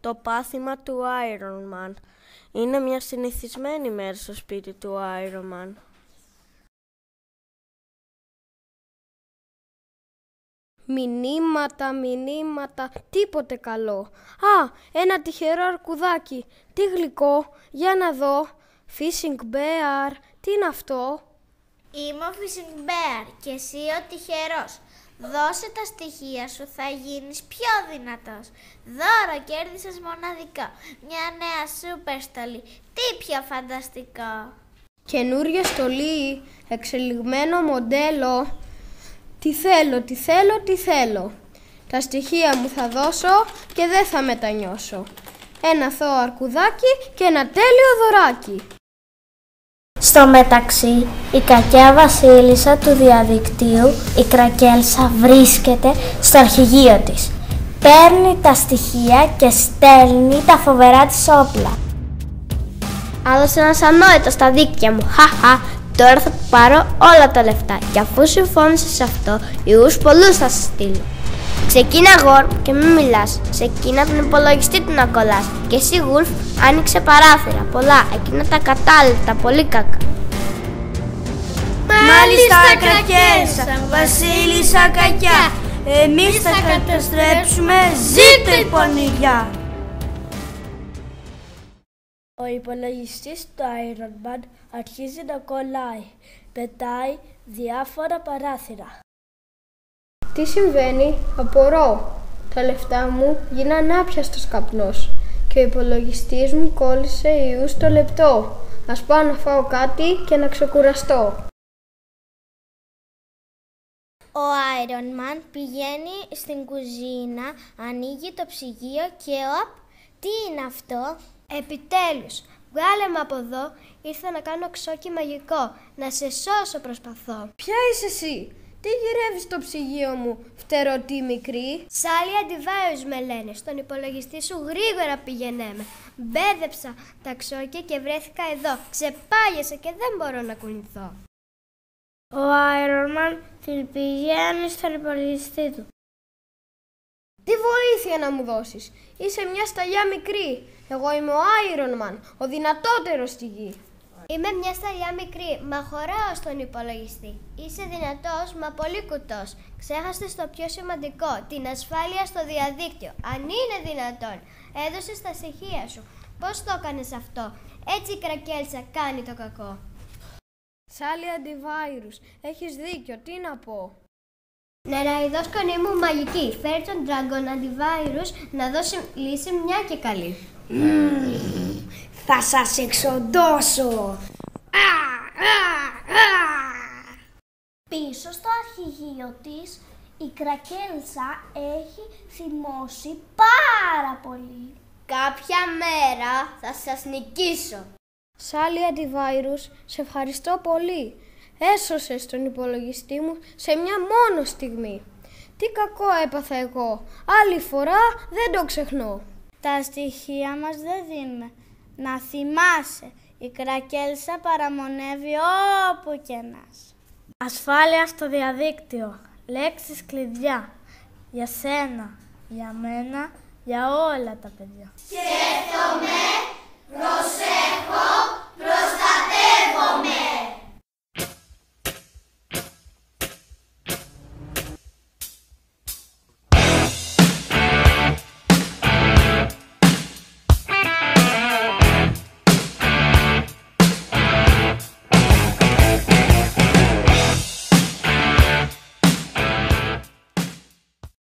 Το πάθημα του Iron Man. Είναι μια συνηθισμένη μέρα στο σπίτι του Iron Man. Μηνύματα, τίποτε καλό. Α, ένα τυχερό αρκουδάκι. Τι γλυκό, για να δω. Fishing Bear, τι είναι αυτό? Είμαι ο Fishing Bear και εσύ ο τυχερός. Δώσε τα στοιχεία σου, θα γίνεις πιο δυνατός. Δώρο κέρδισες μοναδικό. Μια νέα σούπερ στολή. Τι πιο φανταστικό. Καινούρια στολή, εξελιγμένο μοντέλο. Τι θέλω. Τα στοιχεία μου θα δώσω και δεν θα μετανιώσω. Ένα θώο αρκουδάκι και ένα τέλειο δωράκι. Στο μεταξύ, η κακιά βασίλισσα του διαδικτύου, η Κρακέλσα, βρίσκεται στο αρχηγείο της. Παίρνει τα στοιχεία και στέλνει τα φοβερά της όπλα. Άδωσε ένας ανόητος στα δίκτυα μου. Χαχα, τώρα θα του πάρω όλα τα λεφτά. Και αφού συμφώνησε σε αυτό, ιούς πολλούς θα σε στείλω. Ξεκίνα γορ και μην μιλάς. Ξεκίνα τον υπολογιστή του να κολλάς. Και εσύ Γουλφ άνοιξε παράθυρα πολλά, εκείνα τα κατάλληλα, τα πολύ κακά. Μάλιστα Κρακέλσα, βασίλισσα κακιά. Εμείς θα καταστρέψουμε, ζήτω η πονηριά. Ο υπολογιστής του Iron Man αρχίζει να κολλάει. Πετάει διάφορα παράθυρα. Τι συμβαίνει, απορώ. Τα λεφτά μου γίνανε άπιαστος καπνός και ο υπολογιστής μου κόλλησε ιούς το λεπτό. Ας πάω να φάω κάτι και να ξεκουραστώ. Ο Iron Man πηγαίνει στην κουζίνα, ανοίγει το ψυγείο και τι είναι αυτό? Επιτέλους, βγάλε με από εδώ, ήρθα να κάνω ξόκι μαγικό, να σε σώσω προσπαθώ. Ποια είσαι εσύ? Τι γυρεύεις στο ψυγείο μου, φτερωτή μικρή? Σάλι αντιβάιος με λένε, στον υπολογιστή σου γρήγορα πηγαίναμε. Μπέδεψα τα ξόκια και βρέθηκα εδώ, ξεπάγιασα και δεν μπορώ να κουνηθώ. Ο Iron Man πηγαίνει στον υπολογιστή του. Τι βοήθεια να μου δώσεις? Είσαι μια σταλιά μικρή. Εγώ είμαι ο Iron Man, ο δυνατότερος στη γη. Είμαι μια σταλιά μικρή, μα χωράω στον υπολογιστή. Είσαι δυνατός, μα πολύ κουτός. Ξέχασες το πιο σημαντικό, την ασφάλεια στο διαδίκτυο. Αν είναι δυνατόν, έδωσες τα στοιχεία σου. Πώς το έκανες αυτό? Έτσι η Κρακέλσα κάνει το κακό. Σάλι αντιβάιρους, έχεις δίκιο, τι να πω? Νεραϊδόσκονη μου μαγική, φέρει τον Dragon Antivirus να δώσει λύση μια και καλή. Θα σας εξοντώσω! Πίσω στο αρχηγείο της, η Κρακέλσα έχει θυμώσει πάρα πολύ. Κάποια μέρα θα σας νικήσω. Σάλι αντιβάιρους, σε ευχαριστώ πολύ. Έσωσες τον υπολογιστή μου σε μια μόνο στιγμή. Τι κακό έπαθα εγώ. Άλλη φορά δεν το ξεχνώ. Τα στοιχεία μας δεν δίνουμε. Να θυμάσαι, η Κρακέλσα παραμονεύει όπου και να είσαι. Ασφάλεια στο διαδίκτυο. Λέξεις κλειδιά. Για σένα, για μένα, για όλα τα παιδιά. Σκέφτομαι, προσέχω